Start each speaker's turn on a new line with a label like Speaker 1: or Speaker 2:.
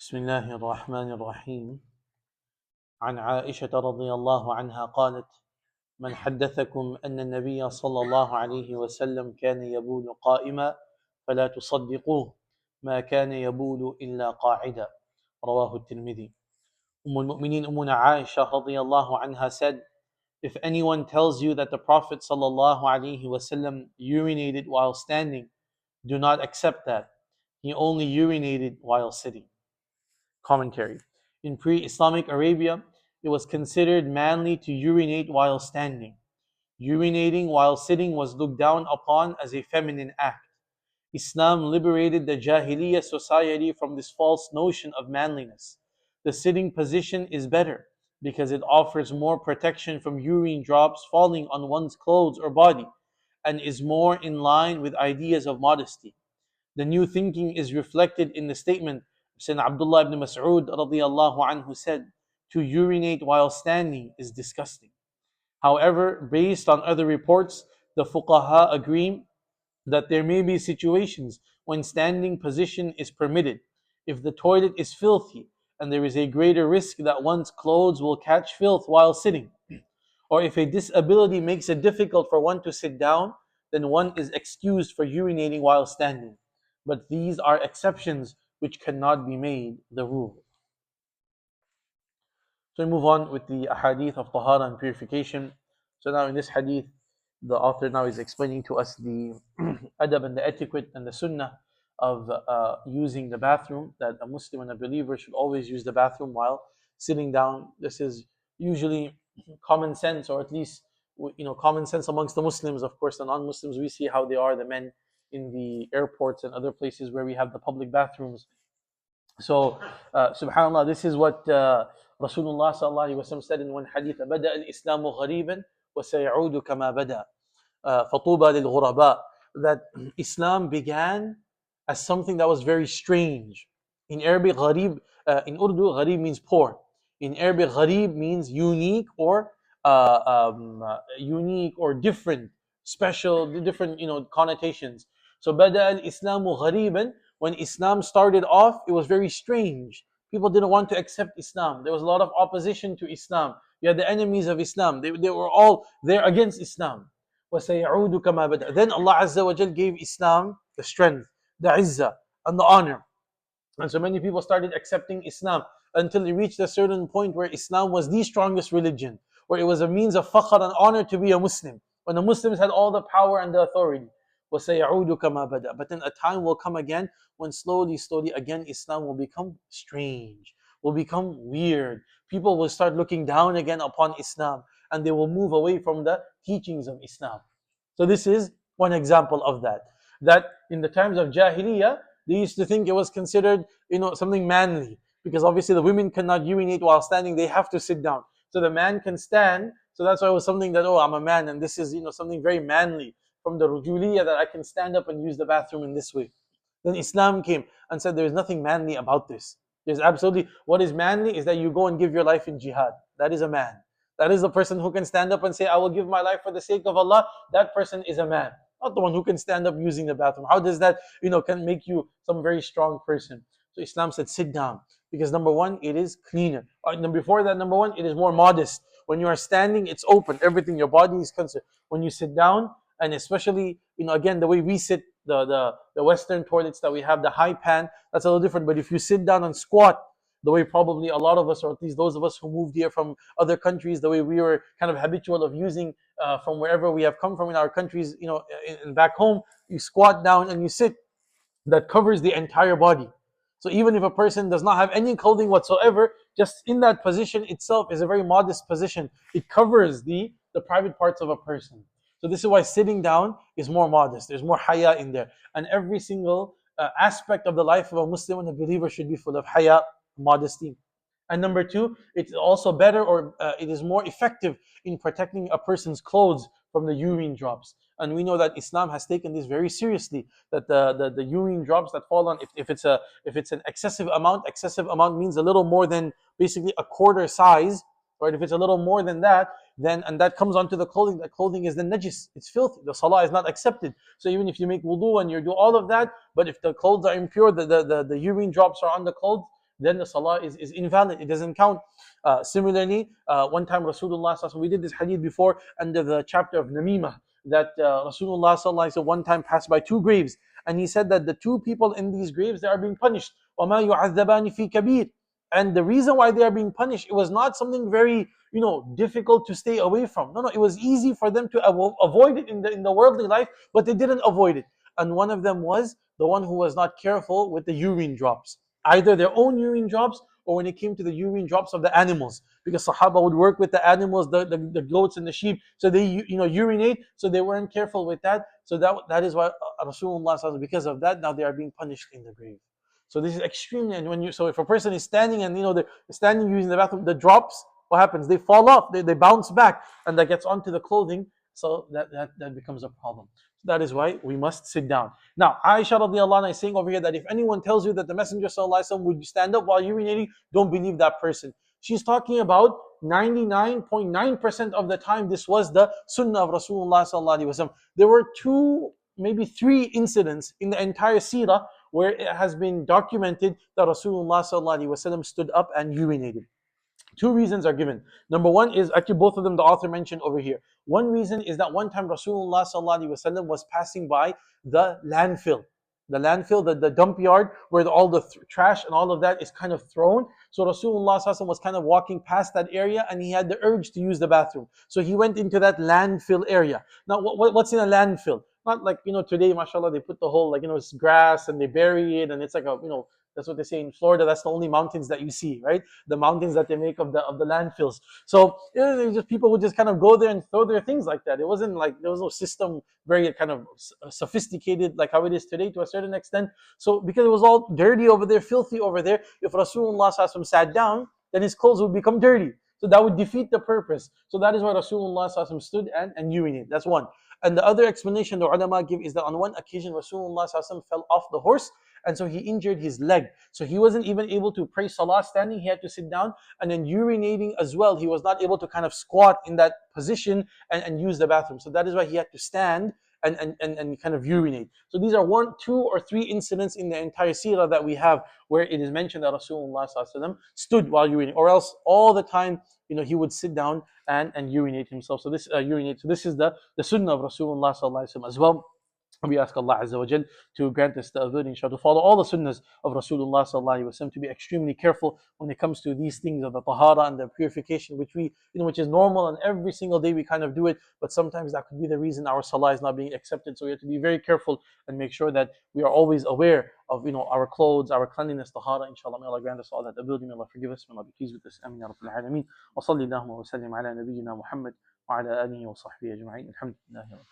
Speaker 1: بسم الله الرحمن الرحيم. عن عائشة رضي الله عنها قالت: من حدثكم أن النبي صلى الله عليه وسلم كان يبول قائما فلا تصدقوه، ما كان يبول إلا قاعدا. رواه الترمذي. Al-Mu'mineen Aisha radiallahu anha said, if anyone tells you that the Prophet sallallahu alaihi wasallam urinated while standing, do not accept that. He only urinated while sitting. Commentary. In pre-Islamic Arabia, it was considered manly to urinate while standing. Urinating while sitting was looked down upon as a feminine act. Islam liberated the Jahiliyyah society from this false notion of manliness. The sitting position is better because it offers more protection from urine drops falling on one's clothes or body and is more in line with ideas of modesty. The new thinking is reflected in the statement of Sayyidina Abdullah ibn Mas'ud radiallahu anhu said, to urinate while standing is disgusting. However, based on other reports, the fuqaha agree that there may be situations when standing position is permitted. If the toilet is filthy and there is a greater risk that one's clothes will catch filth while sitting, or if a disability makes it difficult for one to sit down, then one is excused for urinating while standing. But these are exceptions which cannot be made the rule. So we move on with the hadith of tahara and purification. So now in this hadith, the author now is explaining to us the adab and the etiquette and the sunnah of using the bathroom, that a Muslim and a believer should always use the bathroom while sitting down. This is usually common sense, or at least common sense amongst the Muslims. Of course, the non-Muslims, we see how they are, the men in the airports and other places where we have the public bathrooms. So, subhanAllah, this is what Rasulullah sallallahu alaihi wasallam said in one hadith: "Bada al-Islamu ghariban wa sayaudu kama bada, fatuba lil ghuraba." That Islam began as something that was very strange. In Arabic, gharib, in Urdu, gharib means poor. In Arabic, gharib means unique or different, special, different, connotations. So, bada al-Islamu ghariban. When Islam started off, it was very strange. People didn't want to accept Islam. There was a lot of opposition to Islam. You had the enemies of Islam. They were all there against Islam. وَسَيَعُودُ كَمَا بَدَأَ. Then Allah Azza wa Jal gave Islam the strength, the izzah, and the honor. And so many people started accepting Islam until it reached a certain point where Islam was the strongest religion, where it was a means of fakhr and honor to be a Muslim, when the Muslims had all the power and the authority. وَسَيَعُودُ كَمَا بَدَأَ. But then a time will come again when slowly again Islam will become strange, will become weird. People will start looking down again upon Islam, and they will move away from the teachings of Islam. So this is one example of that. That in the times of Jahiliyyah, they used to think it was considered, something manly, because obviously the women cannot urinate while standing; they have to sit down. So the man can stand. So that's why it was something that, I'm a man, and this is something very manly from the rujuliyah, that I can stand up and use the bathroom in this way. Then Islam came and said there is nothing manly about this. There's absolutely, what is manly is that you go and give your life in jihad. That is a man. That is the person who can stand up and say, I will give my life for the sake of Allah. That person is a man. Not the one who can stand up using the bathroom. How does that, can make you some very strong person? So Islam said, sit down. Because number one, it is cleaner. Before that, number one, it is more modest. When you are standing, it's open. Everything, your body is concerned. When you sit down, and especially, again, the way we sit, the Western toilets that we have, the high pan, that's a little different. But if you sit down and squat, the way probably a lot of us, or at least those of us who moved here from other countries, the way we were kind of habitual of using from wherever we have come from in our countries, back home, you squat down and you sit. That covers the entire body. So even if a person does not have any clothing whatsoever, just in that position itself is a very modest position. It covers the private parts of a person. So this is why sitting down is more modest. There's more haya in there. And every single aspect of the life of a Muslim and a believer should be full of haya, modesty. And number two, it's also better, or it is more effective in protecting a person's clothes from the urine drops. And we know that Islam has taken this very seriously. That the urine drops that fall on, if it's an excessive amount means a little more than basically a quarter size, right? If it's a little more than that, then and that comes onto the clothing. The clothing is the najis. It's filthy. The salah is not accepted. So even if you make wudu and you do all of that, but if the clothes are impure, the urine drops are on the clothes, then the salah is invalid. It doesn't count. Similarly, one time Rasulullah SAW, we did this hadith before under the chapter of Namimah, that Rasulullah SAW one time passed by two graves, and he said that the two people in these graves, they are being punished. وَمَا يُعَذَّبَانِ فِي كَبِيرٍ. And the reason why they are being punished, it was not something very, difficult to stay away from. No, no, it was easy for them to avoid it in the worldly life, but they didn't avoid it. And one of them was the one who was not careful with the urine drops, either their own urine drops or when it came to the urine drops of the animals, because Sahaba would work with the animals, the goats and the sheep, so they urinate, so they weren't careful with that. So that is why Rasulullah SAW, because of that, now they are being punished in the grave. So this is extremely, and so if a person is standing and they're standing using the bathroom, the drops, what happens? They fall off, they bounce back, and that gets onto the clothing, so that becomes a problem. That is why we must sit down. Now, Aisha radiallahu anha is saying over here that if anyone tells you that the Messenger sallallahu alaihi wasallam would stand up while urinating, don't believe that person. She's talking about 99.9% of the time this was the sunnah of Rasulullah sallallahu alaihi wasallam. There were two, maybe three incidents in the entire seerah where it has been documented that Rasulullah sallallahu alaihi wasallam stood up and urinated. Two reasons are given. Number one is actually both of them the author mentioned over here. One reason is that one time Rasulullah sallallahu alaihi wasallam was passing by the landfill. The dump yard where all the trash and all of that is kind of thrown. So Rasulullah sallallahu alaihi wasallam was kind of walking past that area and he had the urge to use the bathroom. So he went into that landfill area. Now, what's in a landfill? Not like, today, mashallah, they put the whole, like, it's grass and they bury it and it's like that's what they say in Florida. That's the only mountains that you see, right? The mountains that they make of the landfills. So just people would just kind of go there and throw their things like that. It wasn't like there was no system very kind of sophisticated like how it is today to a certain extent. So because it was all dirty over there, filthy over there, if Rasulullah SAW sat down, then his clothes would become dirty. So that would defeat the purpose. So that is why Rasulullah SAW stood and urinated. That's one. And the other explanation the ulama give is that on one occasion Rasulullah SAW fell off the horse, and so he injured his leg. So he wasn't even able to pray salah standing, he had to sit down, and then urinating as well. He was not able to kind of squat in that position and use the bathroom. So that is why he had to stand and kind of urinate. So these are one, two, or three incidents in the entire seerah that we have where it is mentioned that Rasulullah SAW stood while urinating, or else all the time, he would sit down and urinate himself. So this urinate. So this is the sunnah of Rasulullah SAW as well. We ask Allah Azza wa Jal to grant us the ability, inshallah, to follow all the sunnahs of Rasulullah Sallallahu Alaihi Wasallam, to be extremely careful when it comes to these things of the tahara and the purification, which is normal, and every single day we kind of do it, but sometimes that could be the reason our salah is not being accepted. So we have to be very careful and make sure that we are always aware of our clothes, our cleanliness, tahara, inshallah. May Allah grant us all that ability, may Allah forgive us, may Allah be pleased with us. Ameen ya Rabbil Alameen. Wa salli Allahumma wa sallim ala nabiyyina Muhammad wa ala alihi wa sahbihi ajma'in. Alhamdulillah.